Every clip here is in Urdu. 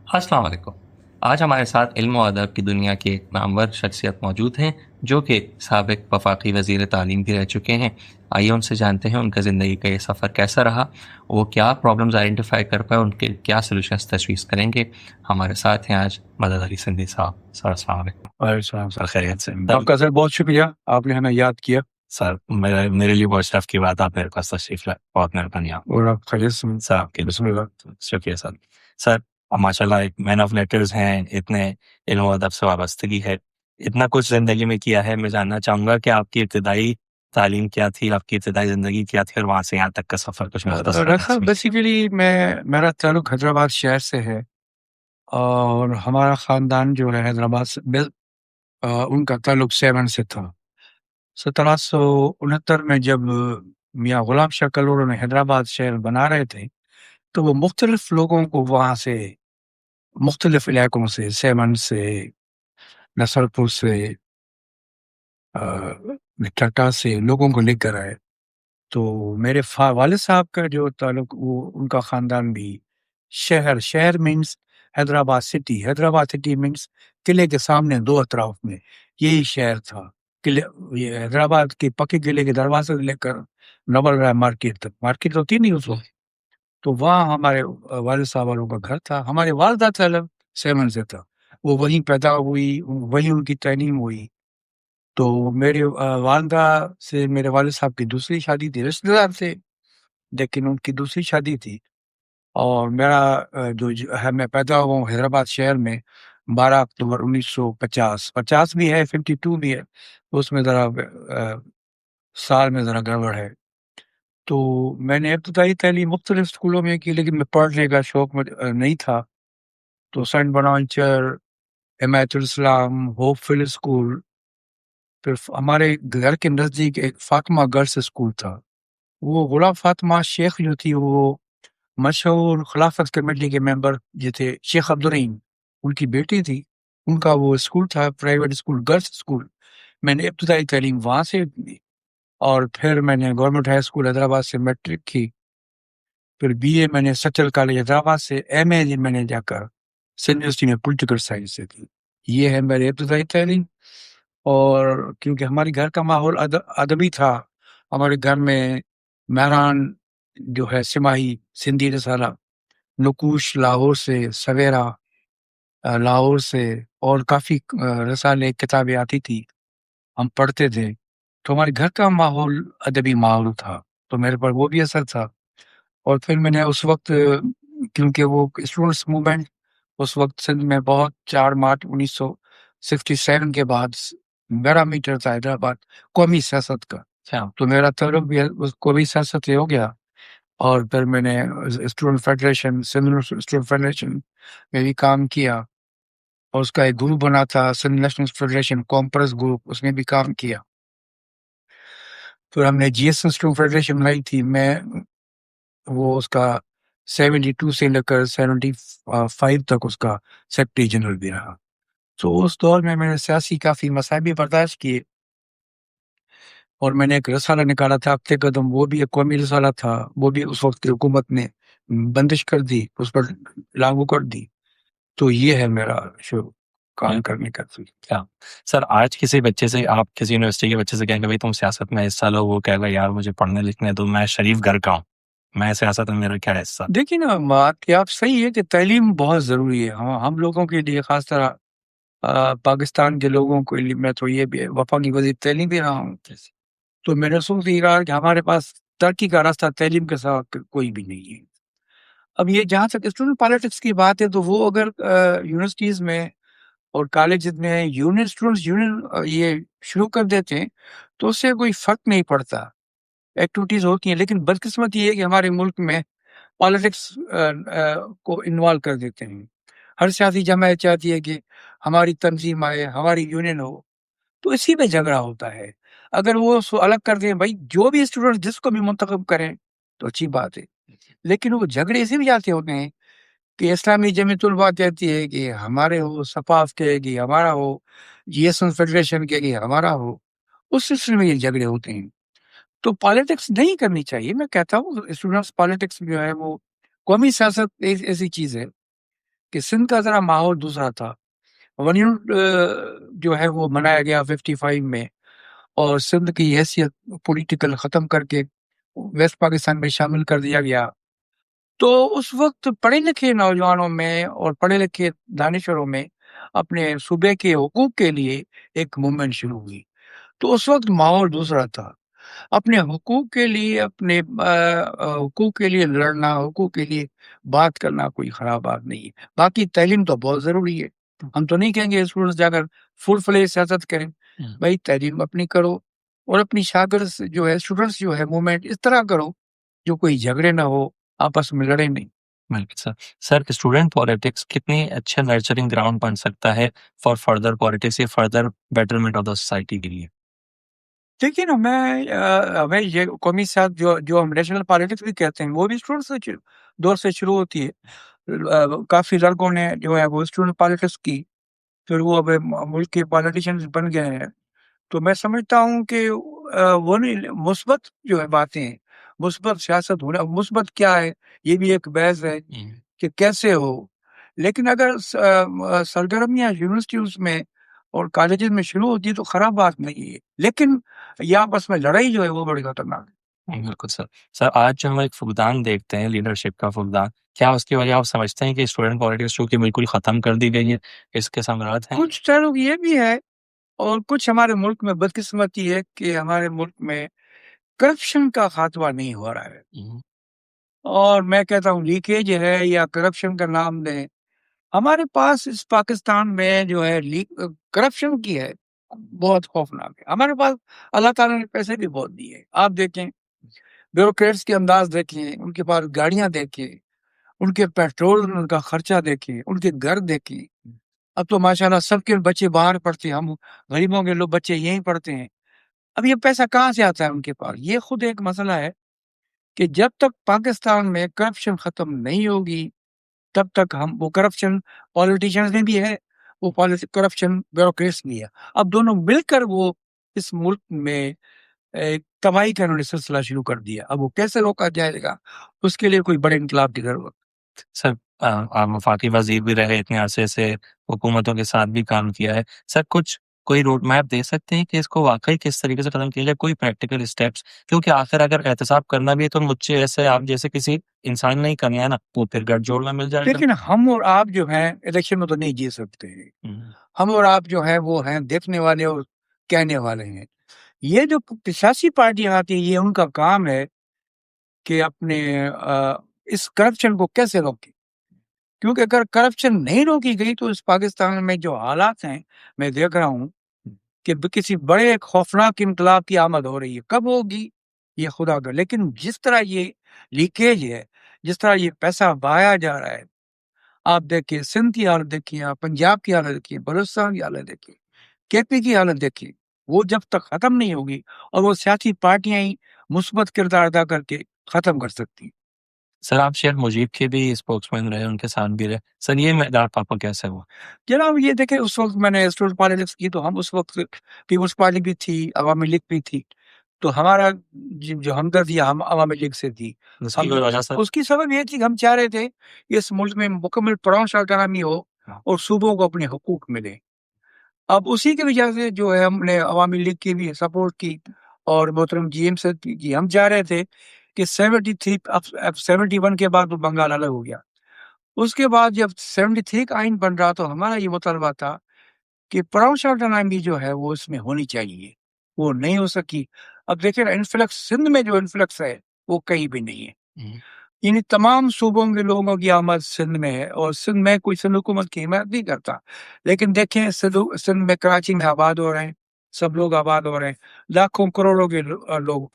السلام علیکم۔ آج ہمارے ساتھ علم و ادب کی دنیا کی ایک نامور شخصیت موجود ہیں جو کہ سابق وفاقی وزیر تعلیم بھی رہ چکے ہیں۔ آئیے ان سے جانتے ہیں ان کا زندگی کا یہ سفر کیسا رہا، وہ کیا پرابلمز آئیڈینٹیفائی کر پائے، ان کے کیا سلوشنز تجویز کریں گے۔ ہمارے ساتھ ہیں آج مدد علی سندھی صاحب۔ سر السلام علیکم۔ وعلیکم السلام سر۔ خیریت سے؟ آپ کا سر بہت شکریہ، آپ نے ہمیں یاد کیا سر میرے لیے بہت شرف کی بات، آپ میرے پاس تشریف لائے، بہت مہربانی آپ اور آپ خیریت سے ہیں؟ سر۔ آپ کی بسم اللہ۔ شکریہ سر۔ سر ماشاء اللہ ایک مین آف لیٹرز ہیں، اتنے علم و ادب سے وابستگی ہے، اتنا کچھ زندگی میں کیا ہے۔ میں جاننا چاہوں گا کہ آپ کی ابتدائی تعلیم کیا تھی، آپ کی ابتدائی زندگی کیا تھی، اور وہاں سے یہاں تک کا سفر کچھ مختصر رکھا بیسیکلی میرا تعلق حیدرآباد شہر سے ہے، اور ہمارا خاندان جو ہے حیدرآباد سے ان کا تعلق سیون سے تھا۔ 1769 میں جب میاں غلام شاہ کلورو نے حیدرآباد شہر بنا رہے تھے تو وہ مختلف لوگوں کو وہاں سے، مختلف علاقوں سے، سیون سے، نصر پور سے، ٹٹا سے لوگوں کو لے کر آئے۔ تو میرے والد صاحب کا جو تعلق، وہ ان کا خاندان بھی شہر means Hyderabad city, Hyderabad city means قلعے کے سامنے دو اطراف میں یہی شہر تھا۔ یہ حیدرآباد کے پکے قلعے کے دروازے سے لے کر نوبل رائے مارکیٹ تک، مارکیٹ ہوتی نہیں اس وقت، تو وہاں ہمارے والد صاحب والوں کا گھر تھا۔ ہمارے والدہ تعلق سیون سے تھا، وہ وہیں پیدا ہوئی، وہیں ان کی تعلیم ہوئی۔ تو میرے والدہ سے میرے والد صاحب کی دوسری شادی تھی، رشتے دار تھے لیکن ان کی دوسری شادی تھی۔ اور میرا جو ہے، میں پیدا ہوا ہوں حیدرآباد شہر میں 12 اکتوبر 1950، 50 بھی ہے 52 بھی ہے، اس میں ذرا سال میں ذرا گڑبڑ ہے۔ تو میں نے ابتدائی تعلیم مختلف اسکولوں میں کی، لیکن میں پڑھنے کا شوق نہیں تھا، تو سینٹ بوناونچر، حمایت الاسلام، ہوپ فل اسکول، پھر ہمارے گھر کے نزدیک ایک فاطمہ گرلس اسکول تھا۔ وہ غلام فاطمہ شیخ جو تھی، وہ مشہور خلافت کمیٹی کے ممبر جو تھے، شیخ عبدالرحیم، ان کی بیٹی تھی، ان کا وہ اسکول تھا، پرائیویٹ اسکول، گرلس اسکول۔ میں نے ابتدائی تعلیم وہاں سے کی، اور پھر میں نے گورنمنٹ ہائی اسکول حیدرآباد سے میٹرک کی، پھر بی اے میں نے سچل کالج حیدرآباد سے، ایم اے میں نے جا کر سندھ یونیورسٹی میں پولیٹیکل سائنس سے کی۔ یہ ہے میری ابتدائی تعلیم۔ اور کیونکہ ہمارے گھر کا ماحول ادبی تھا، ہمارے گھر میں مہران جو ہے سماہی سندھی رسالہ، نقوش لاہور سے، سویرا لاہور سے، اور کافی رسالے کتابیں آتی تھی، ہم پڑھتے تھے، تو ہمارے گھر کا ماحول ادبی ماحول تھا، تو میرے پر وہ بھی اثر تھا۔ اور پھر میں نے اس وقت، کیونکہ وہ اسٹوڈنٹس موومنٹ اس وقت سندھ میں بہت، 4 مارچ 1967 کے بعد میرا میٹر تھا حیدرآباد قومی سیاست کا، تو میرا تعلق بھی قومی سیاست سے ہو گیا۔ اور پھر میں نے student federation, Sindh student federation میں بھی کام کیا، اور اس کا ایک گروپ بنا تھا Sindh national federation conference group, اس میں بھی کام کیا۔ پھر ہم نے جی ایس اسٹوڈنٹ فیڈریشن بنائی تھی، میں وہ اس کا 72 سے لے کر 75 تک اس کا سیکرٹری جنرل بھی رہا۔ تو اس دور میں نے سیاسی کافی مسائل بھی برداشت کیے، اور میں نے ایک رسالہ نکالا تھا ہفتے قدم، وہ بھی ایک قومی رسالہ تھا، وہ بھی اس وقت کی حکومت نے بندش کر دی، اس پر لاگو کر دی۔ تو یہ ہے میرا کام کرنے کا کیا سر آج کسی بچے سے، آپ کسی یونیورسٹی کے بچے سے کہیں گے بھائی تم سیاست میں حصہ لو، وہ کہے گا یار مجھے پڑھنے لکھنے دو، میں شریف گھر کا ہوں، میں سیاست میں میرا کیا حصہ؟ دیکھیے نا، بات کہ آپ صحیح ہے کہ تعلیم بہت ضروری ہے ہم لوگوں کے لیے، خاص طرح پاکستان کے لوگوں کے لیے۔ میں تو یہ بھی وفاقی وزیر تعلیم بھی رہا ہوں، تو میں نے سوچ یہ کہا کہ ہمارے پاس ترقی کا راستہ تعلیم کے ساتھ کوئی بھی نہیں ہے۔ اب یہ جہاں تک اسٹوڈنٹ پالیٹکس کی بات ہے، تو وہ اگر یونیورسٹیز میں اور کالج میں یونین اسٹوڈنٹس یونین یہ شروع کر دیتے ہیں تو اس سے کوئی فرق نہیں پڑتا، ایکٹیویٹیز ہوتی ہیں، لیکن بدقسمتی یہ ہے کہ ہمارے ملک میں پالیٹکس کو انوالو کر دیتے ہیں۔ ہر سیاسی جماعت چاہتی ہے کہ ہماری تنظیم آئے، ہماری یونین ہو، تو اسی میں جھگڑا ہوتا ہے۔ اگر وہ اس کو الگ کر دیں، بھائی جو بھی اسٹوڈنٹ جس کو بھی منتخب کریں تو اچھی بات ہے، لیکن وہ جھگڑے اسی بھی جاتے ہوتے ہیں کہ اسلامی جمعیت طلباء کہتی ہے کہ ہمارے ہو، صفاف کہے گی ہمارا ہو، جی ایس این فیڈریشن کہے گی ہمارا ہو، اس سلسلے میں یہ جھگڑے ہوتے ہیں۔ تو پالیٹکس نہیں کرنی چاہیے، میں کہتا ہوں اسٹوڈنٹس پالیٹکس جو ہے وہ قومی سیاست ایسی چیز ہے کہ سندھ کا ذرا ماحول دوسرا تھا. ون یونٹ جو ہے وہ منایا گیا 55 میں، اور سندھ کی حیثیت پولیٹیکل ختم کر کے ویسٹ پاکستان میں شامل کر دیا گیا. تو اس وقت پڑھے لکھے نوجوانوں میں اور پڑھے لکھے دانشوروں میں اپنے صوبے کے حقوق کے لیے ایک موومنٹ شروع ہوئی. تو اس وقت ماحول دوسرا تھا. اپنے حقوق کے لیے، اپنے حقوق کے لیے لڑنا، حقوق کے لیے بات کرنا کوئی خراب بات نہیں ہے. باقی تعلیم تو بہت ضروری ہے. ہم تو نہیں کہیں گے اسٹوڈنٹس جا کر فل فلیج سیاست کریں. بھائی تعلیم اپنی کرو، اور اپنی شاگرد جو ہے، اسٹوڈنٹس جو ہے، موومنٹ اس طرح کرو جو کوئی جھگڑے نہ ہو، آپس میں لڑے نہیں. بالکل سر. سر اسٹوڈنٹ پالیٹکس کتنی اچھا نرچرنگ گراؤنڈ بن سکتا ہے فار فردر پالیٹکس یا further betterment of the society کے لیے؟ دیکھیے نا، ہمیں یہ قومی سیاست جو ہم نیشنل پالیٹکس بھی کہتے ہیں، وہ بھی اسٹوڈنٹ دور سے شروع ہوتی ہے. کافی لڑکوں نے جو ہے وہ اسٹوڈنٹ پالیٹکس کی، پھر وہ اب ملک کے پالیٹیشین بن گئے ہیں. تو میں سمجھتا ہوں کہ وہ نہیں، مثبت جو ہے باتیں ہیں، مثبت سیاست ہونا. مثبت کیا ہے یہ بھی ایک بحث ہے کہ کیسے ہو. لیکن اگر سرگرمیاں یونیورسٹیز میں اور کالجز میں شروع ہوتی ہے تو خراب بات نہیں ہے، لیکن یہ آپس میں لڑائی جو ہے وہ بڑی خطرناک ہے. بالکل سر. سر آج جو ہم ایک فقدان دیکھتے ہیں، لیڈرشپ کا فقدان، کیا اس کی وجہ آپ سمجھتے ہیں کہ اسٹوڈنٹ پالیٹکس جو کہ بالکل ختم کر دی گئی ہے، اس کے ثمرات ہیں؟ کچھ تعلق یہ بھی ہے، اور کچھ ہمارے ملک میں بدقسمتی ہے کہ ہمارے ملک میں کرپشن کا خاتمہ نہیں ہو رہا ہے. اور میں کہتا ہوں لیکیج ہے یا کرپشن کا نام دیں. ہمارے پاس اس پاکستان میں جو ہے کرپشن کی ہے بہت خوفناک ہے. ہمارے پاس اللہ تعالیٰ نے پیسے بھی بہت دیے. آپ دیکھیں بیوروکریٹس کے انداز دیکھیں، ان کے پاس گاڑیاں دیکھیں، ان کے پیٹرول ان کا خرچہ دیکھیں، ان کے گھر دیکھیں. اب تو ماشاءاللہ سب کے بچے باہر پڑھتے ہیں، ہم غریبوں کے لوگ بچے یہیں پڑھتے ہیں. اب یہ پیسہ کہاں سے آتا ہے ان کے پاس؟ یہ خود ایک مسئلہ ہے کہ جب تک پاکستان میں کرپشن ختم نہیں ہوگی تب تک ہم وہ کرپشن پالیٹیشنز میں بھی ہے، وہ کرپشن بیوروکریٹس بھی ہے. اب دونوں مل کر وہ اس ملک میں تباہی کا انہوں نے سلسلہ شروع کر دیا. اب وہ کیسے روکا جائے گا؟ اس کے لیے کوئی بڑے انقلاب کی ضرورت. سر آپ وفاقی وزیر بھی رہے اتنے عرصے سے، حکومتوں کے ساتھ بھی کام کیا ہے. سر کوئی روڈ میپ دے سکتے ہیں کہ اس کو واقعی کس طریقے سے ختم کیا جائے، کوئی پریکٹیکل اسٹیپس؟ کیونکہ آخر اگر احتساب کرنا بھی ہے تو مجھ سے ایسے آپ جیسے کسی انسان نہیں کرنا ہے نا، وہ پھر گٹھ جوڑنا مل جائے گا. لیکن ہم اور آپ جو ہیں الیکشن میں تو نہیں جیت سکتے ہیں. ہم اور آپ جو ہیں وہ ہیں دیکھنے والے اور کہنے والے ہیں. یہ جو سیاسی پارٹیاں آتی ہیں یہ ان کا کام ہے کہ اپنے اس کرپشن کو کیسے روکیں. کیونکہ اگر کرپشن نہیں روکی گئی تو اس پاکستان میں جو حالات ہیں، میں دیکھ رہا ہوں کہ کسی بڑے خوفناک انقلاب کی آمد ہو رہی ہے. کب ہوگی یہ خدا کا. لیکن جس طرح یہ لیکیج ہے، جس طرح یہ پیسہ بہایا جا رہا ہے، آپ دیکھیں سندھ کی حالت دیکھیے، آپ پنجاب کی حالت دیکھیے، بلوچستان کی حالت دیکھیے، کے پی کی حالت دیکھیے. وہ جب تک ختم نہیں ہوگی، اور وہ سیاسی پارٹیاں ہی مثبت کردار ادا کر کے ختم کر سکتی ہیں. سر آپ شیخ مجیب کے بھی اسپوکس مین رہے، ان کے ساتھ بھی رہے. سر یہ میدان پاپا کیسے ہوا؟ جناب یہ دیکھیں، اس وقت میں نے اسٹوڈنٹ پالیٹکس کی تو ہم اس وقت پیپلز پارٹی بھی تھی، عوامی لیگ بھی تھی. تو ہمارا جو ہمدردی ہم عوامی لیگ سے تھی. اس کی کوئی وجہ سر؟ اس کی سبب یہ تھی کہ ہم چاہ رہے تھے کہ اس ملک میں مکمل پراؤنس آٹونومی ہو اور صوبوں کو اپنے حقوق ملے. اب اسی کی وجہ سے جو ہے ہم نے عوامی لیگ کی بھی سپورٹ کی، اور محترم جی ایم سے کی. ہم چاہ رہے تھے کہ 73 اب 71 کے بعد وہ بنگال الگ ہو گیا. اس کے بعد جب 73 کا آئین بن رہا تو ہمارا یہ مطالبہ تھا کہ پراؤنس آٹونومی جو ہے وہ اس میں ہونی چاہیے. وہ نہیں ہو سکی. اب دیکھیں انفلکس سندھ میں جو انفلکس ہے وہ کہیں بھی نہیں ہے. یعنی تمام صوبوں کے لوگوں کی آمد سندھ میں ہے، اور سندھ میں کوئی سندھ حکومت کی حمایت نہیں کرتا. لیکن دیکھیں سندھ میں کراچی میں آباد ہو رہے ہیں، سب لوگ آباد ہو رہے ہیں، لاکھوں کروڑوں کے لوگ،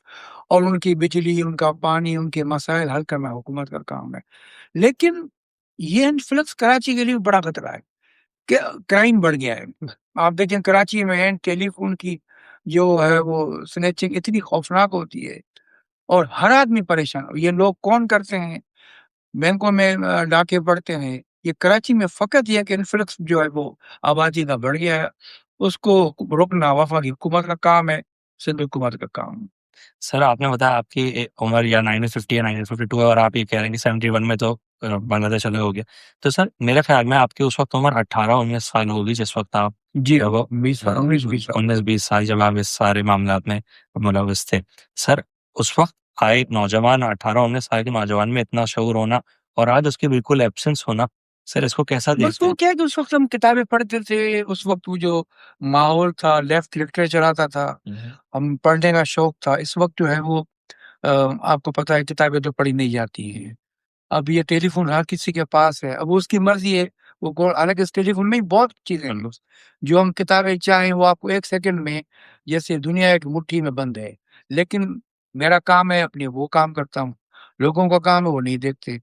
اور ان کی بجلی، ان کا پانی، ان کے مسائل حل کرنا حکومت کا کام ہے. لیکن یہ انفلکس کراچی کے لیے بڑا خطرہ ہے کہ کرائم بڑھ گیا ہے. آپ دیکھیں کراچی میں ٹیلی فون کی جو ہے وہ سنیچنگ اتنی خوفناک ہوتی ہے، اور ہر آدمی پریشان. یہ لوگ کون کرتے ہیں؟ بینکوں میں ڈاکے پڑتے ہیں. یہ کراچی میں فقط یہ کہ انفلکس جو ہے وہ آبادی کا بڑھ گیا ہے. اس کو روکنا وفاقی حکومت کا کام ہے، سندھ حکومت کا کام ہے. سر آپ نے بتایا آپ کی عمر یا 1950 یا 1952 ہے، اور آپ یہ کہہ رہے ہیں کہ 71 میں تو بنگلہ دیش الگ ہو گیا. تو سر میرے خیال میں آپ کی اس وقت عمر 18-19 سال ہوگی جس وقت آپ جی جب 19 20 سال جب آپ اس سارے معاملات میں ملوث تھے. سر اس وقت آئے نوجوان 18-19 سال کے نوجوان میں اتنا شعور ہونا اور آج اس کے بالکل ایبسنس ہونا، سر اس کو کیسا بس دیکھتے وہ ہیں؟ کیا ہے کہ اس وقت ہم کتابیں پڑھتے تھے، اس وقت وہ جو ماحول تھا لیفٹ لٹریچر آتا تھا، ہم پڑھنے کا شوق تھا. اس وقت جو ہے وہ آپ کو پتہ ہے کتابیں تو پڑھی نہیں جاتی ہیں. اب یہ ٹیلی فون ہر کسی کے پاس ہے، اب اس کی مرضی ہے وہ حالانکہ اس ٹیلی فون میں بہت چیزیں ہیں جو ہم کتابیں چاہیں وہ آپ کو ایک سیکنڈ میں، جیسے دنیا ایک مٹھی میں بند ہے. لیکن میرا کام ہے اپنے وہ کام کرتا ہوں، لوگوں کا کام ہے وہ نہیں دیکھتے.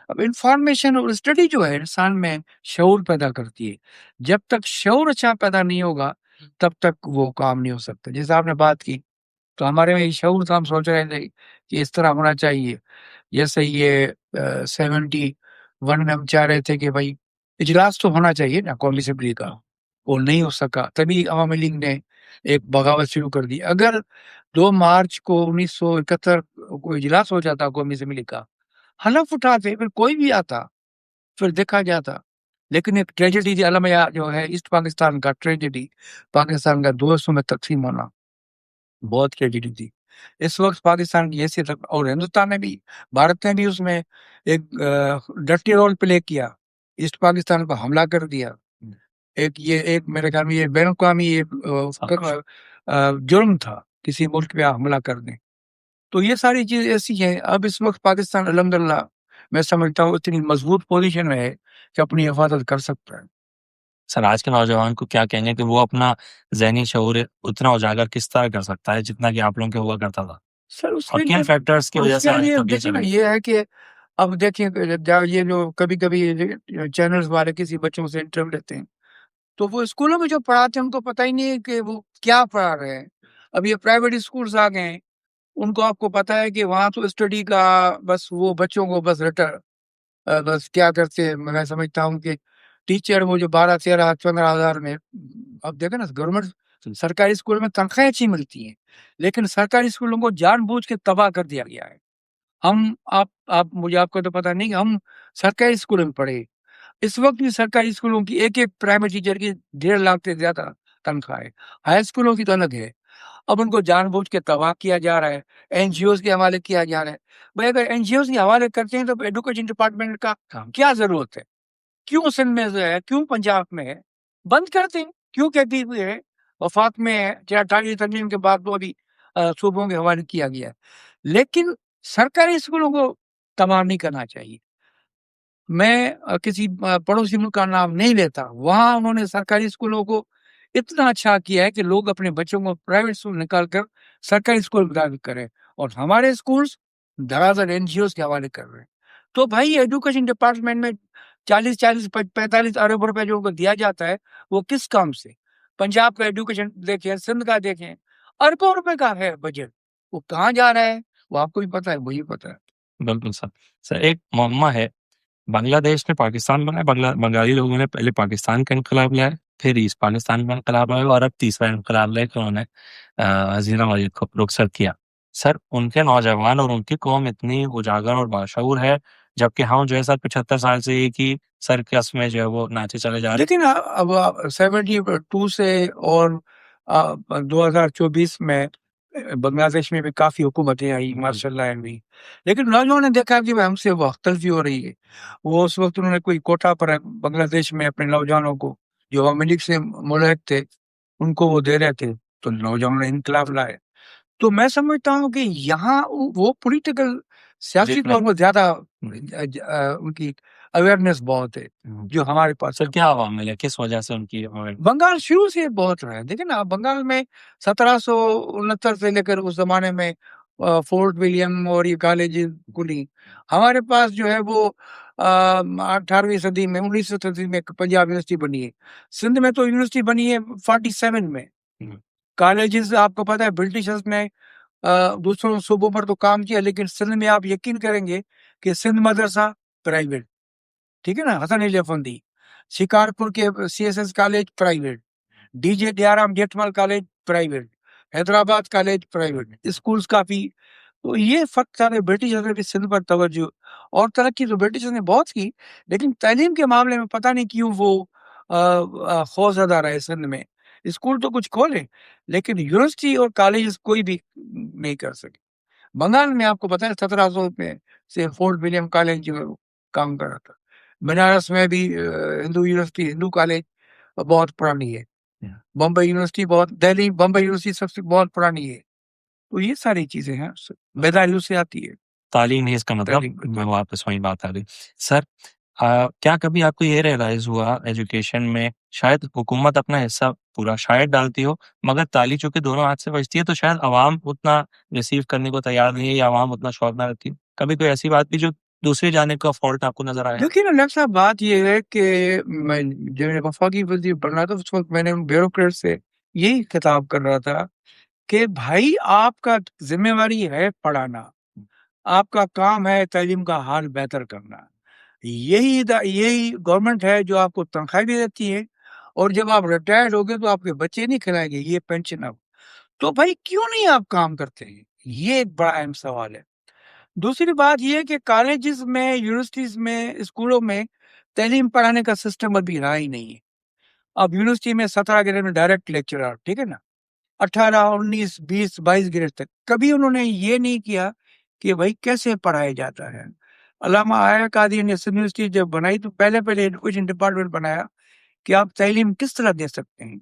اب انفارمیشن اور اسٹڈی جو ہے انسان میں شعور پیدا کرتی ہے. جب تک شعور اچھا پیدا نہیں ہوگا تب تک وہ کام نہیں ہو سکتا. جیسے آپ نے بات کی تو ہمارے میں یہ شعور تھا، ہم سوچ رہے تھے کہ اس طرح ہونا چاہیے. جیسے یہ 71 میں ہم چاہ رہے تھے کہ بھائی اجلاس تو ہونا چاہیے نا قومی اسمبلی کا، وہ نہیں ہو سکا. تبھی عوامی لیگ نے ایک بغاوت شروع کر دی. اگر 2 مارچ کو 1971 کو اجلاس ہو جاتا قومی اسمبلی کا، حلف اٹھاتے، پھر کوئی بھی آتا، پھر دیکھا جاتا. لیکن ایک ٹریجڈی تھی علمیہ جو ہے ایسٹ پاکستان کا، ٹریجڈی پاکستان کا 2 حصوں میں تقسیم ہونا، بہت ٹریجڈی تھی. اس وقت پاکستان کی حیثیت اور ہندوستان نے بھی، بھارت نے بھی اس میں ایک ڈٹی رول پلے کیا، ایسٹ پاکستان پر حملہ کر دیا. ایک میرے خیال میں یہ بین الاقوامی جرم تھا کسی ملک پہ حملہ کر دیں. تو یہ ساری چیز ایسی ہیں. اب اس وقت پاکستان الحمدللہ میں سمجھتا ہوں اتنی مضبوط پوزیشن میں ہے کہ اپنی حفاظت کر سکتا ہے. سر آج کے نوجوان کو کیا کہیں گے کہ وہ اپنا ذہنی شعور اتنا اجاگر کس طرح کر سکتا ہے جتنا کہ آپ لوگوں کے ہوا کرتا تھا؟ سر اس اور کے کن لیے فیکٹرز کی وجہ سے آج تبدیلی دیکھیں نا، چلی؟ یہ ہے کہ اب دیکھیں یہ جو کبھی کبھی چینلز والے کسی بچوں سے انٹرویو لیتے ہیں تو وہ اسکولوں میں جو پڑھاتے ہیں ان کو پتہ ہی نہیں ہے کہ وہ کیا پڑھا رہے ہیں. اب یہ پرائیویٹ اسکولز آ گئے ہیں، ان کو آپ کو پتہ ہے کہ وہاں تو اسٹڈی کا بس وہ بچوں کو بس بس کیا کرتے ہیں. میں سمجھتا ہوں کہ ٹیچر وہ جو 12 13 15 ہزار میں، اب دیکھیں نا گورنمنٹ سرکاری اسکول میں تنخواہیں اچھی ملتی ہیں لیکن سرکاری اسکولوں کو جان بوجھ کے تباہ کر دیا گیا ہے. آپ کو تو پتہ نہیں کہ ہم سرکاری اسکولوں میں پڑھے. اس وقت بھی سرکاری اسکولوں کی ایک پرائمری ٹیچر کی 1.5 لاکھ سے زیادہ تنخواہ ہے. ہائی اسکولوں کی تو الگ ہے. اب ان کو جان بوجھ کے تباہ کیا جا رہا ہے، این جی اوز کے حوالے کیا جا رہا ہے. بھائی اگر این جی اوز کے حوالے کرتے ہیں تو ایجوکیشن ڈپارٹمنٹ کا کیا ضرورت ہے؟ کیوں سندھ میں ہے، کیوں پنجاب میں ہے؟ بند کرتے ہیں. کیوں کہتی ہوئی ہے وفات میں ہے 48 ترمیم کے بعد وہ ابھی صوبوں کے حوالے کیا گیا ہے. لیکن سرکاری اسکولوں کو تباہ نہیں کرنا چاہیے. میں کسی پڑوسی ملک کا نام نہیں لیتا، وہاں انہوں نے سرکاری اسکولوں کو اتنا اچھا کیا ہے کہ لوگ اپنے بچوں کو پرائیویٹ اسکول نکال کر سرکاری اسکول میں داخل کریں اور ہمارے اسکولس دراصل این جی اوز کے حوالے کر رہے ہیں. تو بھائی ایجوکیشن ڈپارٹمنٹ میں 40-45 ارب روپے جو ان کو دیا جاتا ہے وہ کس کام سے؟ پنجاب کا ایجوکیشن دیکھیں، سندھ کا دیکھیں، اربوں روپے کا ہے بجٹ، وہ کہاں جا رہا ہے وہ آپ کو بھی پتہ ہے، وہی پتہ ہے. بالکل سر. سر ایک معمہ ہے، بنگلہ دیش میں پاکستان بنا، بنگالی لوگوں نے پہلے پاکستان کا انقلاب لیا ہے، پھر ایسٹ پاکستان کا انقلاب لایا اور اب تیسرا انقلاب لے کے انہوں نے حسینہ مجید کو رخصت کیا. سر ان کے نوجوان اور ان کی قوم اتنی اجاگر اور باشعور ہے، جبکہ ہم جو ہے سر 75 سال سے ایک ہی سرکس میں جو ہے وہ ناچے چلے جا رہے ہیں. لیکن اب 72 سے اور 2024 میں بنگلہ دیش میں بھی کافی حکومتیں آئی ماشاء اللہ بھی. لیکن نوجوانوں نے دیکھا کہ ہم سے وقت تلفی ہو رہی ہے. وہ اس وقت انہوں نے کوئی کوٹا پر بنگلہ دیش میں اپنے نوجوانوں کو جو عوامی لیگ سے ملحق تھے ان کو وہ دے رہے تھے، تو نوجوانوں نے انقلاب لائے. تو میں سمجھتا ہوں کہ یہاں وہ پولیٹیکل سیاسی طور پر زیادہ ان کی اویئرنیس بہت ہے جو ہمارے پاس. سر کیا عوامل ہے، کس وجہ سے ان کی بنگال شروع سے بہت رہا ہے. دیکھیں نا بنگال میں 1769 سے لے کر اس زمانے میں فورٹ ولیم اور یہ کالج کھلی. ہمارے پاس جو ہے وہ 18ویں صدی میں 19 صدی میں پنجاب یونیورسٹی بنی ہے. سندھ میں تو یونیورسٹی بنی ہے 47 میں. کالجز آپ کو پتا ہے برٹشرز نے دوسروں صوبوں پر تو کام کیا، لیکن سندھ میں آپ یقین کریں گے کہ سندھ مدرسہ پرائیویٹ، ٹھیک ہے نا، حسن علی افندی. شکارپور کے C S S college private, D J Dayaram Jethmal college private, Hyderabad college private. Schools کافی تو یہ فرق تھا کہ برٹش نے بھی سندھ پر توجہ اور ترقی تو برٹش نے بہت کی، لیکن تعلیم کے معاملے میں پتہ نہیں کیوں وہ خوف زدہ رہے سندھ میں. اسکول تو کچھ کھولے لیکن یونیورسٹی اور کالجز کوئی بھی نہیں کر سکے. بنگال میں آپ کو پتا ہے 1700 میں سے فورٹ ولیم کالج جو کام کر رہا تھا. بنارس میں بھی ہندو یونیورسٹی، ہندو کالج بہت پرانی ہے. بمبئی یونیورسٹی دہلی بمبئی یونیورسٹی سب سے بہت پرانی ہے. تو یہ ساری چیزیں ہیں، بیداری اس سے آتی ہے. تعلیم ہی اس کا مطلب، میں واپس وہیں بات آ گئی. سر کیا کبھی آپ کو یہ ریئلائز ہوا ایجوکیشن میں شاید حکومت اپنا حصہ پورا شاید ڈالتی ہو، مگر تالی چونکہ دونوں ہاتھ سے بجتی ہے تو شاید عوام اتنا ریسیو کرنے کو تیار نہیں ہے یا عوام اتنا شوق نہ رہتی؟ کبھی کوئی ایسی بات بھی جو دوسری جانب کا فالٹ آپ کو نظر آیا؟ دیکھیے نا ڈاکٹر صاحب، بات یہ ہے کہ میں جب وفاقی وزیر بن رہا تھا اس وقت میں نے بیوروکریٹ سے یہی خطاب کر رہا تھا کہ بھائی آپ کا ذمہ داری ہے پڑھانا، آپ کا کام ہے تعلیم کا حال بہتر کرنا. یہی گورنمنٹ ہے جو آپ کو تنخواہ بھی دیتی ہے، اور جب آپ ریٹائرڈ ہوگے تو آپ کے بچے نہیں کھلائیں گے یہ پینشن. اب تو بھائی کیوں نہیں آپ کام کرتے ہیں؟ یہ ایک بڑا اہم سوال ہے. دوسری بات یہ ہے کہ کالجز میں، یونیورسٹیز میں، اسکولوں میں تعلیم پڑھانے کا سسٹم ابھی رہا ہی نہیں ہے. اب یونیورسٹی میں 17 گریڈ میں ڈائریکٹ لیکچرر، ٹھیک ہے نا، 18 19 20 22 گریڈ تک. کبھی انہوں نے یہ نہیں کیا کہ بھائی کیسے پڑھایا جاتا ہے. علامہ آیا قادری نے یونیورسٹی جب بنائی تو پہلے ایجوکیشن ڈپارٹمنٹ بنایا کہ آپ تعلیم کس طرح دے سکتے ہیں.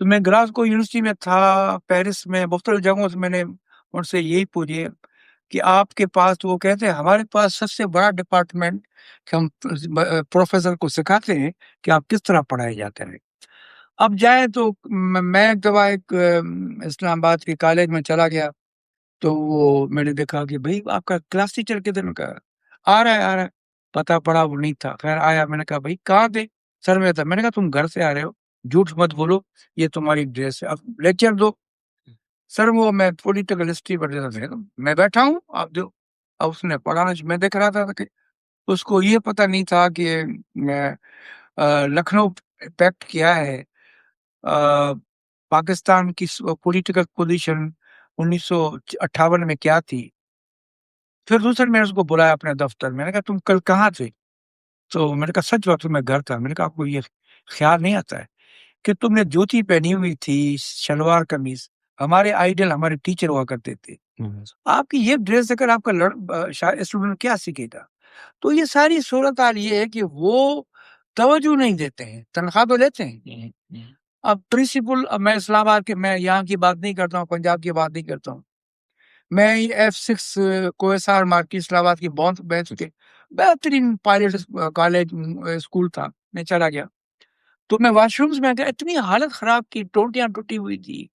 تو میں گلاسگو یونیورسٹی میں تھا، پیرس میں، مختلف جگہوں سے میں نے ان سے یہی پوچھے کہ آپ کے پاس، تو وہ کہتے ہیں ہمارے پاس سب سے بڑا ڈپارٹمنٹ کہ ہم پروفیسر کو سکھاتے ہیں کہ آپ کس طرح پڑھائے جاتے ہیں. اب جائیں تو میں ایک اسلام آباد کے کالج میں چلا گیا تو وہ میں نے دیکھا کہ بھائی آپ کا کلاس ٹیچر کدھر کا آ رہا ہے. پتا پڑا وہ نہیں تھا. خیر آیا، میں نے کہا بھائی کہاں تھے؟ سر میں تھا. میں نے کہا تم گھر سے آ رہے ہو، جھوٹ مت بولو، یہ تمہاری ڈریس ہے، اب لیکچر دو. سر وہ میں پولیٹیکل ہسٹری پر میں بیٹھا ہوں، آپ دو. اب اس نے پڑھانا، میں دیکھ رہا تھا کہ اس کو یہ پتہ نہیں تھا کہ لکھنؤ پیکٹ کیا ہے، پاکستان کی پولیٹیکل پوزیشن 1958 میں کیا تھی. پھر دوسرے میں اس کو بلایا اپنے دفتر. میں نے کہا تم کل کہاں تھے؟ تو میں نے کہا سچ بات میں گھر تھا. میں نے کہا آپ کو یہ خیال نہیں آتا ہے کہ تم نے جوتی پہنی ہوئی تھی، شلوار قمیض، ہمارے آئیڈل ہمارے ٹیچر ہوا کرتے تھے، آپ کی یہ ڈریس دیکھ کر آپ کا اسٹوڈنٹ کیا سیکھے گا؟ تو یہ ساری صورتحال یہ ہے کہ وہ توجہ نہیں دیتے ہیں، تنخواہ تو لیتے ہیں. اب پرنسپل، میں اسلام آباد کے، میں یہاں کی بات نہیں کرتا ہوں، پنجاب کی بات نہیں کرتا ہوں، میں F6 کوہسار مارکیٹ اسلام آباد کی بہت بہترین پائلٹ کالج اسکول تھا. میں چلا گیا تو میں واش رومز میں گیا، اتنی حالت خراب کی، ٹوٹیاں ٹوٹی ہوئی تھی،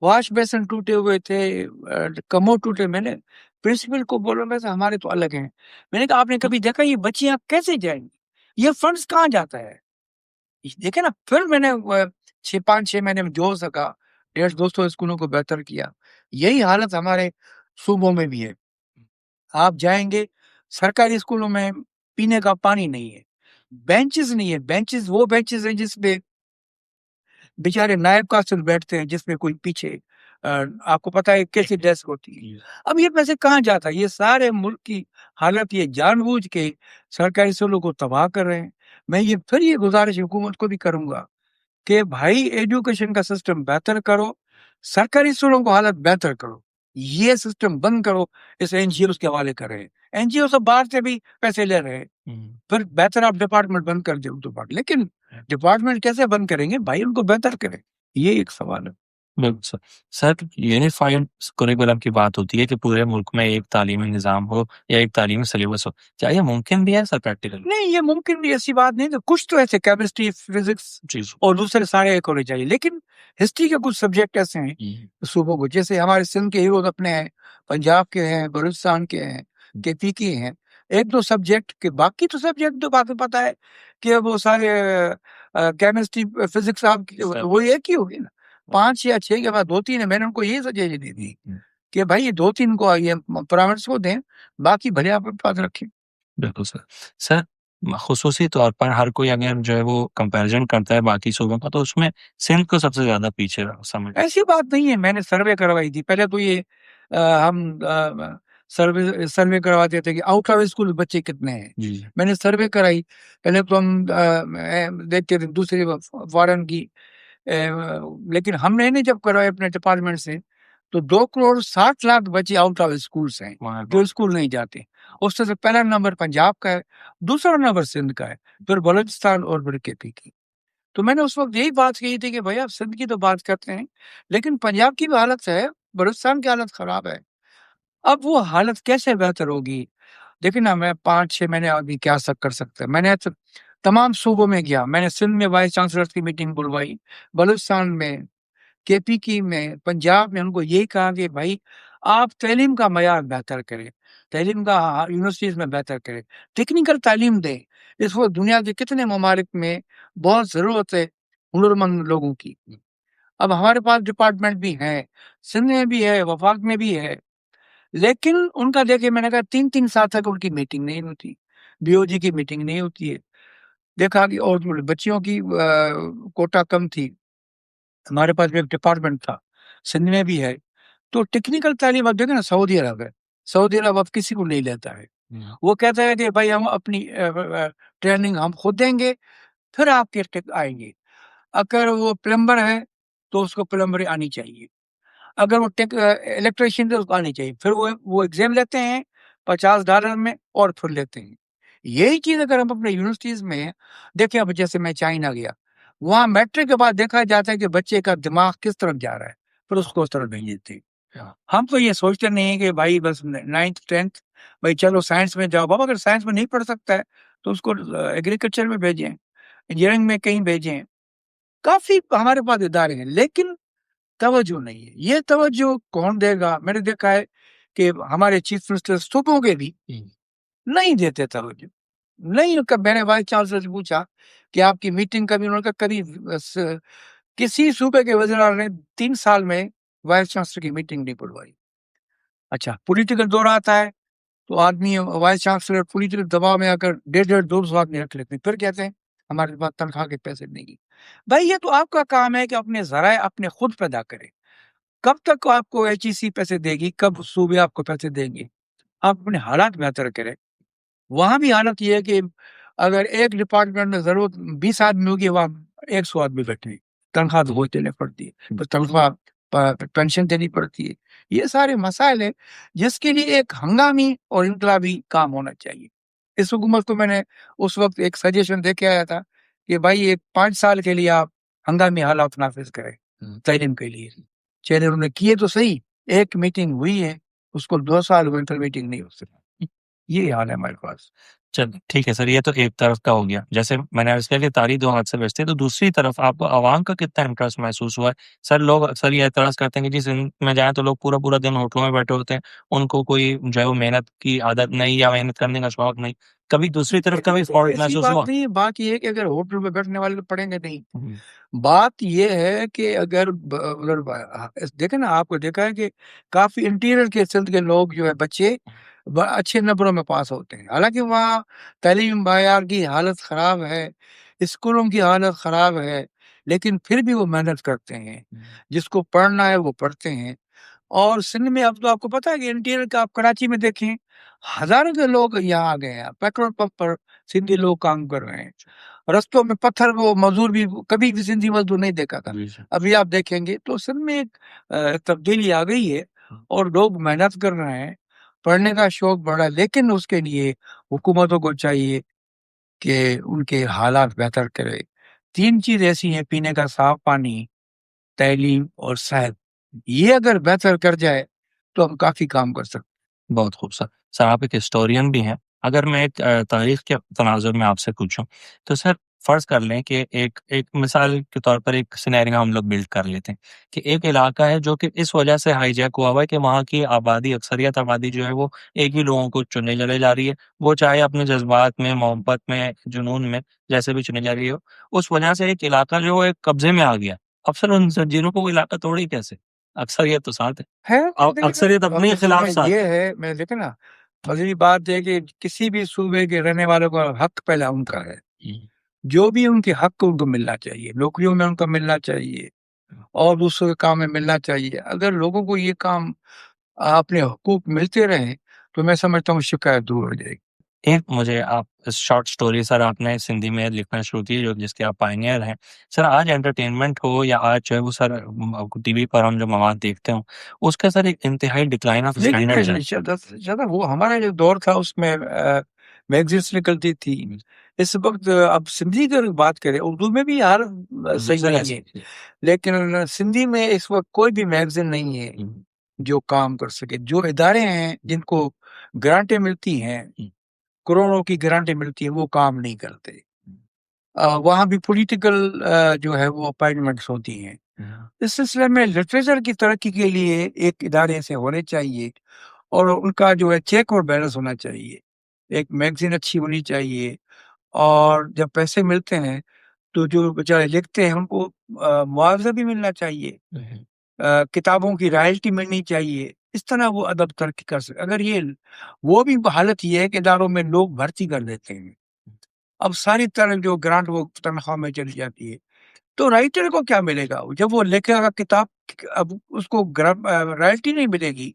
واش بیسن ٹوٹے ہوئے تھے، کموڈ ٹوٹے. میں نے پرنسپل کو بولا ویسے ہمارے تو الگ ہیں. میں نے کہا آپ نے کبھی دیکھا یہ بچیاں کیسے جائیں گی؟ یہ فنڈز کہاں جاتا ہے؟ دیکھیں نا. پھر میں نے 5-6 مہینے میں جو سکا 150 اسکولوں کو بہتر کیا. یہی حالت ہمارے صوبوں میں بھی ہے. آپ جائیں گے سرکاری اسکولوں میں پینے کا پانی نہیں ہے، بینچز نہیں ہے. بینچز وہ بینچز ہیں جس پہ بیچارے نائب کاصل بیٹھتے ہیں، جس میں کوئی پیچھے آپ کو پتا ہے کیسی ڈیسک ہوتی ہے. اب یہ پیسے کہاں جاتا ہے؟ یہ سارے ملک کی حالت یہ جان بوجھ کے سرکاری اسکولوں کو تباہ کر رہے ہیں. میں یہ گزارش حکومت کو بھی کروں گا کہ بھائی ایجوکیشن کا سسٹم بہتر کرو، سرکاری اسکولوں کو حالت بہتر کرو، یہ سسٹم بند کرو. اس NGOs کے حوالے کر رہے ہیں، NGO سب باہر سے بھی پیسے لے رہے ہیں. پھر بہتر آپ ڈپارٹمنٹ بند کر دیں اردو ڈپارٹمنٹ، لیکن ڈپارٹمنٹ کیسے بند کریں گے بھائی؟ ان کو بہتر کریں. یہ ایک سوال ہے. بالکل سر، یونیفائڈ کریکولم کی بات ہوتی ہے کہ پورے ملک میں ایک تعلیمی نظام ہو یا ایک تعلیمی سلیبس ہو، کیا یہ ممکن بھی ہے سر پریکٹیکل؟ نہیں، یہ ممکن بھی ایسی بات نہیں. تو کچھ تو ایسے کیمسٹری، فزکس اور دوسرے سارے ایک ہونے چاہیے، لیکن ہسٹری کے کچھ سبجیکٹ ایسے ہیں صوبوں کو، جیسے ہمارے سندھ کے ہیروز اپنے ہیں، پنجاب کے ہیں، بلوچستان کے ہیں، KP کے ہیں، 1-2 سبجیکٹ کے. باقی تو سبجیکٹ تو بات پتا ہے کہ وہ سارے کیمسٹری، فزکس آپ وہ ایک ہی ہوگی نا. 5 یا 6 کے بعد 2-3 ہے. میں نے ان کو یہی سجیشن دی تھی کہ بھائی یہ 2-3 کو یہ پرائیویٹس کو دیں، باقی بھلے آپ پاس رکھیں. بالکل سر، خصوصی طور پر ہر کوئی اگر جو ہے وہ کمپیریزن کرتا ہے باقی صوبوں کا تو اس میں سندھ کو سب سے زیادہ پیچھے سمجھ. ایسی بات نہیں ہے. میں نے سروے کروائی تھی پہلے تو یہ ہم سروے کرواتے تھے کہ آؤٹ آف اسکول بچے کتنے ہیں. جی میں نے سروے کرائی. پہلے تو ہم دیکھتے تھے دوسرے فارن کی، لیکن ہم نے جب کروایا اپنے ڈپارٹمنٹ سے تو 2,60,00,000 بچے آؤٹ آف اسکولس ہیں جو اسکول نہیں جاتے. اس سے پہلا نمبر پنجاب کا ہے، دوسرا نمبر سندھ کا ہے، پھر بلوچستان اور پھر کے پی کی. تو میں نے اس وقت یہی بات کہی تھی کہ بھائی آپ سندھ کی تو بات کرتے ہیں لیکن پنجاب کی بھی حالت ہے، بلوچستان کی حالت خراب ہے. اب وہ حالت کیسے بہتر ہوگی؟ دیکھیں نا، میں 5-6 مہینے آدمی کیا کر سکتا ہے. میں نے تمام صوبوں میں گیا، میں نے سندھ میں وائس چانسلر کی میٹنگ بلوائی، بلوچستان میں، کے پی کی میں، پنجاب میں. ان کو یہی کہا کہ بھائی آپ تعلیم کا معیار بہتر کریں، تعلیم کا یونیورسٹیز میں بہتر کریں، ٹیکنیکل تعلیم دیں. اس وقت دنیا کے کتنے ممالک میں بہت ضرورت ہے ہنرمند لوگوں کی. اب ہمارے پاس ڈپارٹمنٹ بھی ہیں، سندھ میں بھی ہے، وفاق میں بھی ہے، لیکن ان کا دیکھیں میں نے کہا 3 سال تک ان کی میٹنگ نہیں ہوتی، بی او جی کی میٹنگ نہیں ہوتی ہے. دیکھا کہ اور بچیوں کی کوٹا کم تھی. ہمارے پاس بھی ایک ڈپارٹمنٹ تھا، سندھ میں بھی ہے. تو ٹیکنیکل تعلیم اب دیکھیں نا، سعودی عرب ہے، سعودی عرب اب کسی کو نہیں لیتا ہے. وہ کہتا ہے کہ بھائی ہم اپنی ٹریننگ ہم خود دیں گے، پھر آپ کے آئیں گے. اگر وہ پلمبر ہے تو اس کو پلمبری آنی چاہیے، اگر وہ الیکٹریشین تو اس کو آنی چاہیے. پھر وہ ایگزام لیتے ہیں $50 میں اور پھر لیتے ہیں. یہی چیز اگر ہم اپنے یونیورسٹیز میں دیکھیں، اب جیسے میں چائنا گیا، وہاں میٹرک کے بعد دیکھا جاتا ہے کہ بچے کا دماغ کس طرف جا رہا ہے، پھر اس کو اس طرف بھیج دیتے. ہم تو یہ سوچتے نہیں ہیں کہ بھائی بس 9th 10th بھائی چلو سائنس میں جاؤ. بابا اگر سائنس میں نہیں پڑھ سکتا ہے تو اس کو ایگریکلچر میں بھیجیں، انجینئرنگ میں کہیں بھیجیں. کافی ہمارے پاس ادارے ہیں لیکن توجہ نہیں ہے. یہ توجہ کون دے گا؟ میں نے دیکھا ہے کہ ہمارے چیف منسٹر صوبوں کے بھی نہیں دیتے توجہ. نہیں، میں نے وائس چانسلر سے پوچھا کہ آپ کی میٹنگ کبھی، انہوں نے کہا کبھی کسی صوبے کے وزیر اعلیٰ نے 3 سال میں وائس چانسلر کی میٹنگ نہیں بلوائی. اچھا، پولیٹیکل دور آتا ہے تو آدمی وائس چانسلر پولیٹیکل دباؤ میں آ کر 1.5-2 آدمی رکھ لیتے ہیں، پھر کہتے ہیں ہمارے پاس تنخواہ کے پیسے نہیں. بھائی یہ تو آپ کا کام ہے کہ اپنے ذرائع اپنے خود پیدا کریں. کب تک آپ کو ایچ ای سی پیسے دے گی؟ کب صوبے آپ کو پیسے دیں گے؟ آپ اپنے حالات بہتر کریں. وہاں بھی حالت یہ ہے کہ اگر ایک ڈپارٹمنٹ میں ضرورت 20 آدمی ہوگی، وہاں 100 آدمی بیٹھے ہیں، تنخواہ تو روز دینے پڑتی ہے، تنخواہ پینشن دینی پڑتی ہے. یہ سارے مسائل ہیں جس کے لیے ایک ہنگامی اور انقلابی کام ہونا چاہیے. اس حکومت کو میں نے اس وقت ایک سجیشن دے کے آیا تھا کہ بھائی ایک 5 سال کے لیے آپ ہنگامی حالات نافذ کریں تعلیم کے لیے. چلے انہوں نے کیے تو صحیح، ایک میٹنگ ہوئی ہے، اس کو 2 سال ہوئے پھر میٹنگ نہیں ہو سکی. یہ حال ہے ہمارے پاس. چل ٹھیک ہے سر، یہ تو ایک طرف کا ہو گیا. جیسے میں نے عرض کیا کہ تاریخ 2 ہاتھ سے بیچتے ہیں، تو دوسری طرف آپ کو عوام کا کتنا انٹرسٹ محسوس ہوا ہے؟ سر لوگ اکثر یہ اعتراض کرتے ہیں کہ جی سندھ میں جائیں تو لوگ پورا پورا دن ہوٹلوں میں بیٹھے ہوتے ہیں، ان کو کوئی جو ہے وہ محنت کی عادت نہیں یا محنت کرنے کا شوق نہیں. کبھی دوسری طرف کا بھی فالٹ ایسی محسوس بات ہوا؟ نہیں ہے. بات یہ ہے کہ اگر ہوٹل میں بیٹھنے والے پڑھیں گے نہیں. بات یہ ہے کہ اگر دیکھیں نا، آپ کو دیکھا ہے کہ کافی انٹیریئر کے سندھ کے لوگ جو ہے بچے اچھے نمبروں میں پاس ہوتے ہیں، حالانکہ وہاں تعلیم معیار کی حالت خراب ہے، اسکولوں کی حالت خراب ہے، لیکن پھر بھی وہ محنت کرتے ہیں. جس کو پڑھنا ہے وہ پڑھتے ہیں. اور سندھ میں اب تو آپ کو پتا ہے کہ انٹیریئر کا، آپ کراچی میں دیکھیں ہزاروں کے لوگ یہاں آ گئے ہیں، پیٹرول پمپ پر سندھی لوگ کام کر رہے ہیں. رستوں میں پتھر، وہ مزدور بھی کبھی بھی سندھی مزدور نہیں دیکھا تھا، ابھی آپ دیکھیں گے. تو سندھ میں ایک تبدیلی آ گئی ہے اور لوگ محنت کر رہے ہیں، پڑھنے کا شوق بڑھا. لیکن اس کے لیے حکومتوں کو چاہیے کہ ان کے حالات بہتر کرے. 3 چیز ایسی ہیں، پینے کا صاف پانی، تعلیم اور صحت. یہ اگر بہتر کر جائے تو ہم کافی کام کر سکتے. بہت خوب سر. سر آپ ایک ہسٹورین بھی ہیں، اگر میں ایک تاریخ کے تناظر میں آپ سے پوچھوں تو سر فرض کر لیں کہ ایک مثال کے طور پر ایک سینیریو ہم لوگ بلڈ کر لیتے ہیں کہ ایک علاقہ ہے جو کہ اس وجہ سے ہائی جیک ہوا ہوا ہے کہ وہاں کی آبادی، اکثریت آبادی جو ہے وہ ایک ہی لوگوں کو چننے چلے جا رہی ہے، وہ چاہے اپنے جذبات میں، محبت میں، جنون میں، جیسے بھی چنے جا رہی ہو. اس وجہ سے ایک علاقہ جو ہے قبضے میں آ گیا. اب سر ان زنجیروں کو وہ علاقہ توڑی کیسے؟ اکثریت تو ساتھ ہے، اکثریت اپنے خلاف ساتھ یہ ہے. میں دیکھیں نا، مزید بات ہے کہ کسی بھی صوبے کے رہنے والوں کا حق پہلا ان کا ہے. جو بھی ان کے حق ان کو ملنا چاہیے، نوکریوں میں ان کو ملنا چاہیے اور دوسروں کے کام میں ملنا چاہیے. اگر لوگوں کو یہ کام اپنے حقوق ملتے رہیں تو میں سمجھتا ہوں شکایت دور ہو جائے گی۔ ایک مجھے آپ شارٹ سٹوری سر آپ نے سندھی میں لکھنا شروع کی جو جس کے آپ پائنیئر ہیں سر، آج انٹرٹینمنٹ ہو یا آج جو ہے وہ سر ٹی وی پر ہم جو مواد دیکھتے ہوں اس کا سر ایک انتہائی ڈکلائن آف اسٹینڈرڈ ہے۔ لیکن وہ ہمارا جو دور تھا اس میں میگزینس نکلتی تھی۔ اس وقت اب سندھی کی بات کریں، اردو میں بھی یار صحیح نہیں ہے، لیکن سندھی میں اس وقت کوئی بھی میگزین نہیں ہے جو کام کر سکے۔ جو ادارے ہیں جن کو گرانٹیں ملتی ہیں، کروڑوں کی گرانٹیں ملتی ہیں، وہ کام نہیں کرتے۔ وہاں بھی پولیٹیکل جو ہے وہ اپائنٹمنٹس ہوتی ہیں۔ اس سلسلے میں لٹریچر کی ترقی کے لیے ایک ادارے سے ہونے چاہیے اور ان کا جو ہے چیک اور بیلنس ہونا چاہیے۔ ایک میگزین اچھی ہونی چاہیے، اور جب پیسے ملتے ہیں تو جو بیچارے لکھتے ہیں ان کو معاوضہ بھی ملنا چاہیے، کتابوں کی رائلٹی ملنی چاہیے۔ اس طرح وہ ادب ترقی کر سکے۔ اگر یہ وہ بھی حالت یہ ہے کہ اداروں میں لوگ بھرتی کر دیتے ہیں، اب ساری طرح جو گرانٹ وہ تنخواہ میں چلی جاتی ہے، تو رائٹر کو کیا ملے گا جب وہ لکھے گا کتاب؟ اب اس کو رائلٹی نہیں ملے گی۔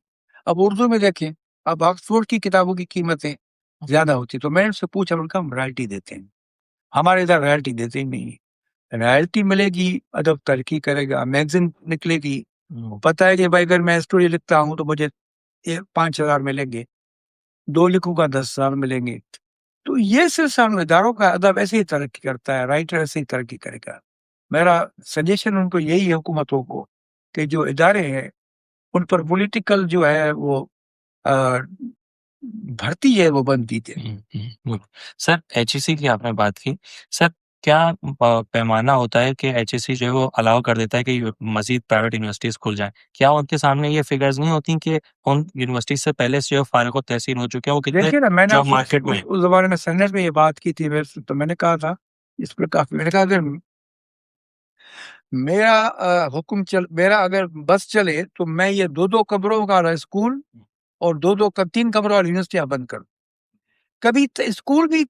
اب اردو میں دیکھیں، اب آکسفورڈ کی کتابوں کی قیمتیں زیادہ ہوتی، تو میں ان سے پوچھا، ان کا ہم رائلٹی دیتے ہیں، ہمارے ادھر رائلٹی دیتے ہی نہیں۔ رائلٹی ملے گی، ادب ترقی کرے گا، میگزین نکلے گی۔ پتہ ہے کہ بھائی اگر میں اسٹوری لکھتا ہوں تو مجھے 5,000 ملیں گے، 2 لکھوں کا 10,000 ملیں گے۔ تو یہ سلسلہ اداروں کا ادب ایسے ہی ترقی کرتا ہے، رائٹر ایسے ہی ترقی کرے گا۔ میرا سجیشن ان کو یہی ہے، حکومتوں کو، کہ جو ادارے ہیں ان پر پولیٹیکل جو ہے وہ بھرتی ہے وہ بند کی جائے۔ سر ایچ ای سی کی آپ نے بات کی، سر کیا پیمانہ ہوتا ہے کہ ایچ ای سی جو ہے وہ الاؤ کر دیتا ہے کہ مزید پرائیویٹ یونیورسٹیز کھل جائیں؟ کیا ان کے سامنے یہ فگرز نہیں ہوتی کہ ان یونیورسٹیز سے پہلے سے جو فارغ التحصیل ہو چکے ہیں وہ کتنے دیکھیے نا، میں نے جاب مارکیٹ میں؟ اس زمانے میں سینٹ میں یہ بات کی تھی، تو میں نے کہا تھا اس پر کافی، میں نے کہا کہ میرا حکم میرا اگر بس چلے تو میں یہ 2 کمروں کا اسکول اور 3 کمروں والی یونیورسٹیاں بند کر دوں۔ کبھی اسکول بھی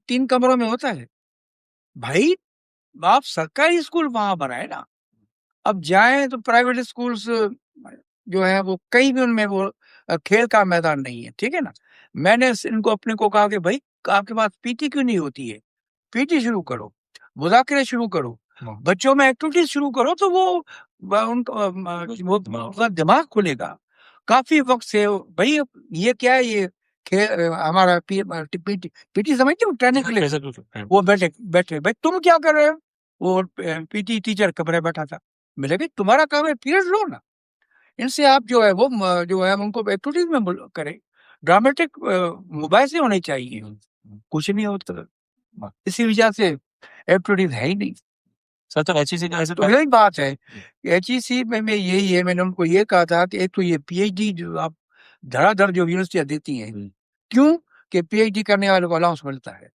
3 کمروں میں ہوتا ہے بھائی، آپ سرکاری اسکول وہاں بنائے نا۔ اب جائیں تو پرائیویٹ اسکولز جو ہے وہ کہیں بھی ان میں وہ کھیل کا میدان نہیں ہے، ٹھیک ہے نا۔ میں نے ان کو اپنے کو کہا کہ بھائی آپ کے پاس پی ٹی کیوں نہیں ہوتی ہے؟ پی ٹی شروع کرو، مذاکرے شروع کرو، بچوں میں ایکٹیویٹیز شروع کرو، تو ان کا دماغ کھلے گا۔ کافی وقت سے بھائی یہ کیا ہے، یہ ہمارا پی ٹی سمجھتے ہو ٹریننگ کے لیے وہ بیٹھے بھائی تم کیا کر رہے ہو؟ وہ پی ٹی ٹیچر کمرے بیٹھا تھا، ملے بھائی تمہارا کام ہے پیریڈ لو نا، ان سے آپ جو ہے وہ جو ہے ان کو ایکٹیویٹیز میں کریں، ڈرامٹک مباحثے ہونے چاہیے، کچھ نہیں ہوتا، اسی وجہ سے ایکٹیویٹیز ہے ہی نہیں۔ سر تو ایچ ای سی کا ایسا تو یہی بات ہے، ایچ ای سی میں یہی ہے، میں نے ان کو یہ کہا تھا کہ ایک تو یہ پی ایچ ڈی جو آپ دھڑا دھڑ جو یونیورسٹیاں دیتی ہیں، کیوں کہ پی ایچ ڈی کرنے والے کو الاؤنس ملتا ہے۔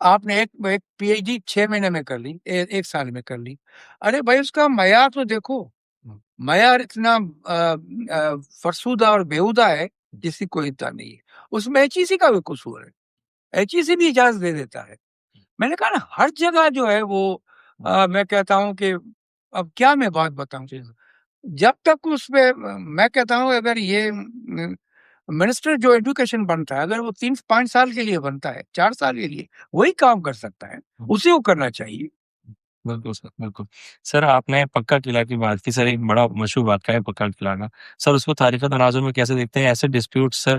آپ نے ایک پی ایچ ڈی 6 مہینے میں کر لی، 1 سال میں کر لی، ارے بھائی اس کا معیار تو دیکھو، معیار اتنا فرسودہ اور بیہودہ ہے جس کی کوئی انتہا نہیں ہے۔ اس میں ایچ ای سی کا بھی قصور ہے، ایچ ای سی بھی اجازت دے دیتا ہے۔ میں نے کہا نا ہر جگہ جو ہے وہ میں کہتا ہوں کہ اب کیا میں بات بتاؤں، جب تک اس پہ میں کہتا ہوں اگر یہ منسٹر جو ایجوکیشن بنتا ہے اگر وہ 3-5 سال کے لیے بنتا ہے، 4 سال کے لیے، وہی کام کر سکتا ہے، اسے وہ کرنا چاہیے۔ بالکل سر، بالکل سر، آپ نے پکا قلعہ کی بات کی سر، ایک بڑا مشہور واقعہ ہے پکا قلعہ کا سر، اس کو تاریخ تناظر میں کیسے دیکھتے ہیں؟ ایسے ڈسپیوٹ سر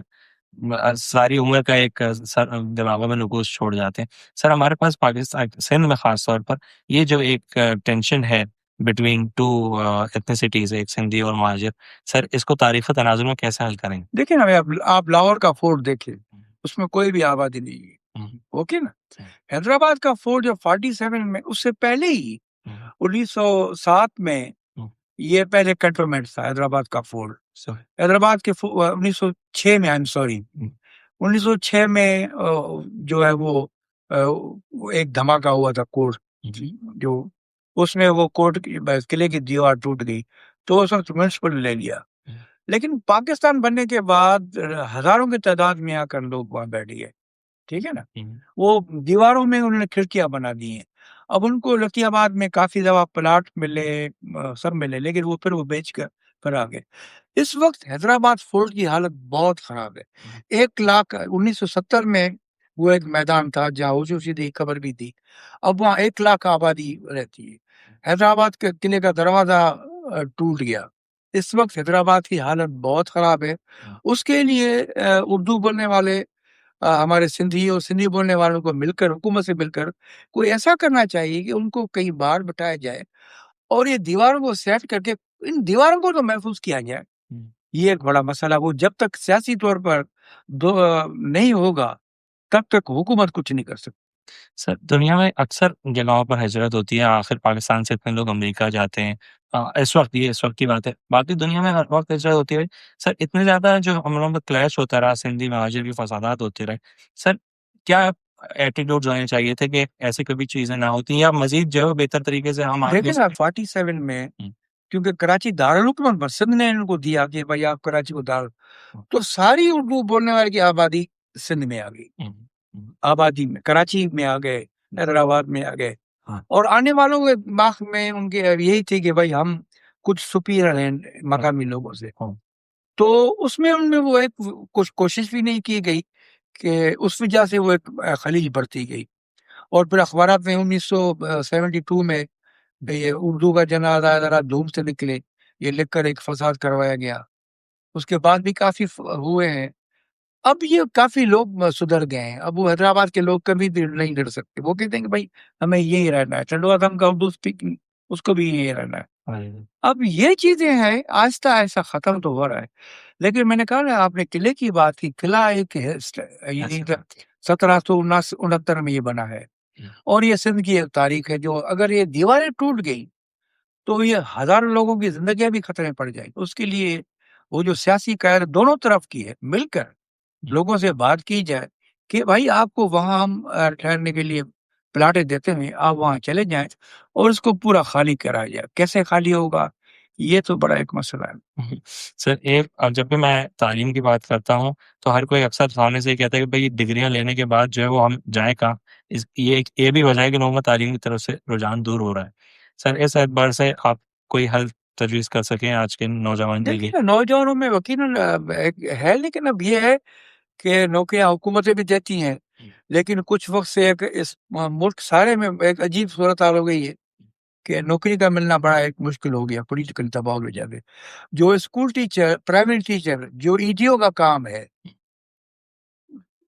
ساری عمر کا ایک سر دماغوں میں نقوش چھوڑ جاتے ہیں سر۔ ہمارے پاس پاکستان سندھ میں خاص طور پر یہ جو ایک ٹینشن ہے بٹوین ٹو ایتھنیسٹیز، ایک سندھی اور مہاجر، سر اس کو تاریخ تناظر میں کیسے حل کریں گے؟ دیکھیں نا، آپ لاہور کا فورٹ دیکھیں، اس میں کوئی بھی آبادی نہیں ہے، اوکے نا۔ حیدرآباد کا فورٹ جو 47 میں، اس سے پہلے ہی 1907 میں یہ پہلے کنٹونمنٹ تھا حیدرآباد کا فورٹ۔ حیدرآباد کے 1906 میں 1906 میں جو ہے وہ ایک دھماکہ ہوا تھا کورٹ، جو اس میں وہ کورٹ قلعے کی دیوار ٹوٹ گئی، تو اس وقت میونسپل لے لیا۔ لیکن پاکستان بننے کے بعد ہزاروں کی تعداد میں آ کر لوگ وہاں بیٹھ گئے، ٹھیک ہے نا۔ وہ دیواروں میں انہوں نے کھڑکیاں بنا دی ہیں۔ اب ان کو لکی آباد میں کافی دفعہ پلاٹ ملے، سب ملے، لیکن وہ پھر وہ بیچ کر پر آ گئے. اس وقت حیدرآباد فورٹ کی حالت بہت خراب ہے. 1,1970 میں وہ ایک میدان تھا جہاں اوشو سیدھی قبر بھی تھی. اب وہاں 1 لاکھ آبادی رہتی ہے. حیدرآباد کے قلعے کا دروازہ ٹوٹ گیا. اس وقت حیدرآباد کی حالت بہت خراب ہے. اس کے لیے اردو بولنے والے ہمارے سندھی اور سندھی بولنے والوں کو مل کر، حکومت سے مل کر کوئی ایسا کرنا چاہیے کہ ان کو کئی بار بٹایا جائے اور یہ دیواروں کو سیٹ کر کے ان دیواروں کو تو محفوظ کیا جائے. یہ ایک بڑا مسئلہ. وہ جب تک سیاسی طور پر نہیں ہوگا تب تک حکومت کچھ نہیں کر سکتی. سر دنیا میں اکثر جگہوں پر ہجرت ہوتی ہے، آخر پاکستان سے اتنے لوگ امریکہ جاتے ہیں. اس وقت کی بات ہے، باقی دنیا میں ہر وقت ہجرت ہوتی ہے. سر اتنے زیادہ جو ہم لوگوں میں کلیش ہوتا رہا، سندھی مہاجر کی فسادات ہوتے رہے، سر کیا ایٹیٹیوڈ ہونے چاہیے تھے کہ ایسی کبھی چیزیں نہ ہوتی یا مزید جو ہے بہتر طریقے سے ہم دیکھیں نا 47 میں کیونکہ کراچی دارالحکومت پر سندھ نے ان کو دیا کہ بھائی آپ کراچی کو تو ساری اردو بولنے والے کی آبادی سندھ میں آ گئی. آبادی میں کراچی میں آ گئے، حیدرآباد میں آ گئے. اور آنے والوں کے دماغ میں ان کے یہی تھی کہ بھائی ہم کچھ سپیریئر ہیں مقامی لوگوں سے. تو اس میں ان میں وہ ایک کچھ کوشش بھی نہیں کی گئی کہ اس وجہ سے وہ ایک خلیج بڑھتی گئی. اور پھر اخبارات میں 1972 میں یہ اردو کا جنازہ ذرا دھوم سے نکلے، یہ لکھ کر ایک فساد کروایا گیا. اس کے بعد بھی کافی ہوئے ہیں. اب یہ کافی لوگ سدھر گئے ہیں. اب وہ حیدرآباد کے لوگ کبھی بھی نہیں ڈر سکتے. وہ کہتے ہیں کہ بھائی ہمیں یہی رہنا ہے. ٹنڈو اعظم کا اردو اسپیکنگ اس کو بھی یہی رہنا ہے. اب یہ چیزیں ہیں آہستہ آہستہ ختم تو ہو رہا ہے. لیکن میں نے کہا نا، آپ نے قلعے کی بات کی. قلعہ ایک 1769 میں یہ بنا ہے اور یہ سندھ کی ایک تاریخ ہے. جو اگر یہ دیواریں ٹوٹ گئی تو یہ ہزاروں لوگوں کی زندگیاں بھی خطرے میں پڑ جائیں. اس کے لیے وہ جو سیاسی قیادت دونوں طرف کی ہے، مل کر لوگوں سے بات کی جائے کہ بھائی آپ کو وہاں ہم ٹھہرنے کے لیے پلاٹیں دیتے ہیں، آپ وہاں چلے جائیں اور اس کو پورا خالی کرایا جائے. کیسے خالی ہوگا یہ تو بڑا ایک مسئلہ ہے. سر اب جب بھی میں تعلیم کی بات کرتا ہوں تو ہر کوئی اکثر سامنے سے کہتا ہے کہ بھائی ڈگریاں لینے کے بعد جو ہے وہ ہم جائیں کہاں. یہ بھی وجہ ہے کہ لوگوں کا تعلیم کی طرف سے رجحان دور ہو رہا ہے. سر اس اعتبار سے آپ کوئی حل تجویز کر سکیں آج کے نوجوان کے لیے؟ دیکھیے نوجوانوں میں یقیناً ہے، لیکن اب یہ ہے کہ نوکریاں حکومتیں بھی دیتی ہیں، لیکن کچھ وقت سے اس ملک سارے میں ایک عجیب صورتحال ہو گئی ہے کہ نوکری کا ملنا بڑا ایک مشکل ہو گیا. پولیٹیکل دباؤ کی وجہ سے جو اسکول ٹیچر، پرائمری ٹیچر، جو ایڈیو کا کام ہے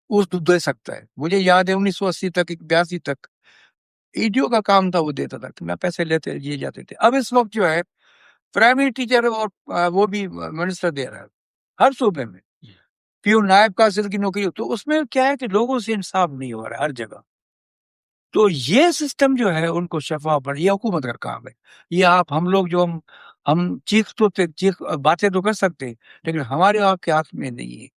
اس دے سکتا ہے. مجھے یاد ہے 1980 تک 82 تک ایڈیو کا کام تھا، وہ دیتا تھا کہ میں پیسے لیتے یہ جاتے تھے. اب اس وقت جو ہے پرائمری ٹیچر اور وہ بھی منسٹر دے رہا ہے ہر صوبے میں. پیو نائب قاصد کی نوکری، تو اس میں کیا ہے کہ لوگوں سے انصاف نہیں ہو رہا ہے ہر جگہ. تو یہ سسٹم جو ہے ان کو شفاف بنا، یہ حکومت کا کام ہے. یہ ہم لوگ جو ہم چیخ باتیں تو کر سکتے ہیں، لیکن ہمارے آپ کے ہاتھ میں نہیں ہے.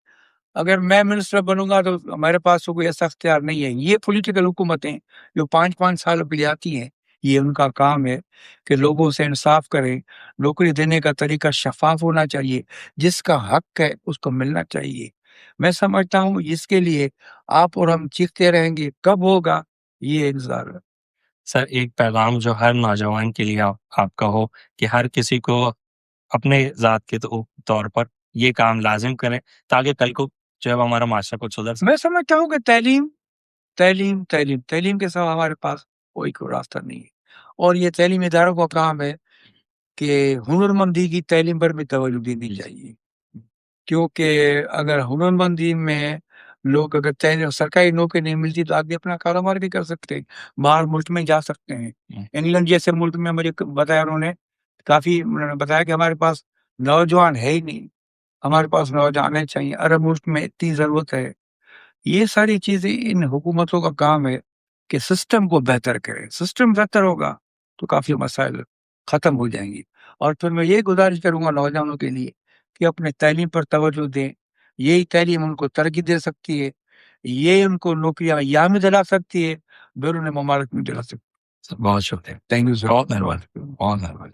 اگر میں منسٹر بنوں گا تو ہمارے پاس تو کوئی ایسا اختیار نہیں ہے. یہ پولیٹیکل حکومتیں جو 5 سال کے لیے آتی ہیں، یہ ان کا کام ہے کہ لوگوں سے انصاف کریں. نوکری دینے کا طریقہ شفاف ہونا چاہیے. جس کا حق ہے اس کو ملنا چاہیے. میں سمجھتا ہوں اس کے لیے آپ اور ہم چیختے رہیں گے، کب ہوگا یہ انتظار ہے. سر ایک پیغام جو ہر نوجوان کے لیے آپ کا ہو کہ ہر کسی کو اپنے ذات کے طور پر یہ کام لازم کریں تاکہ کل کو جو ہے ہمارا معاشرہ کو سدھر سکے. میں سمجھتا ہوں کہ تعلیم کے سوا ہمارے پاس کوئی راستہ نہیں ہے. اور یہ تعلیمی اداروں کا کام ہے کہ ہنرمندی کی تعلیم پر بھی توجہ دینی چاہیے. کیونکہ اگر ہنرمندی میں لوگ اگر سرکاری نوکری نہیں ملتی تو آگے اپنا کاروبار بھی کر سکتے ہیں، باہر ملک میں جا سکتے ہیں. انگلینڈ جیسے ملک میں مجھے بتایا انہوں نے بتایا کہ ہمارے پاس نوجوان ہے ہی نہیں، ہمارے پاس نوجوان چاہیے. عرب ملک میں اتنی ضرورت ہے. یہ ساری چیزیں ان حکومتوں کا کام ہے کہ سسٹم کو بہتر کرے. سسٹم بہتر ہوگا تو کافی مسائل ختم ہو جائیں گی. اور پھر میں یہ گزارش کروں گا نوجوانوں کے لیے کہ اپنے تعلیم پر توجہ دیں. یہی تعلیم ان کو ترقی دے سکتی ہے، یہ ان کو نوکریاں یہاں میں دلا سکتی ہے، بیرون ممالک میں دلا سکتی ہے. بہت شکریہ. Thank you sir. بہت مہربانی.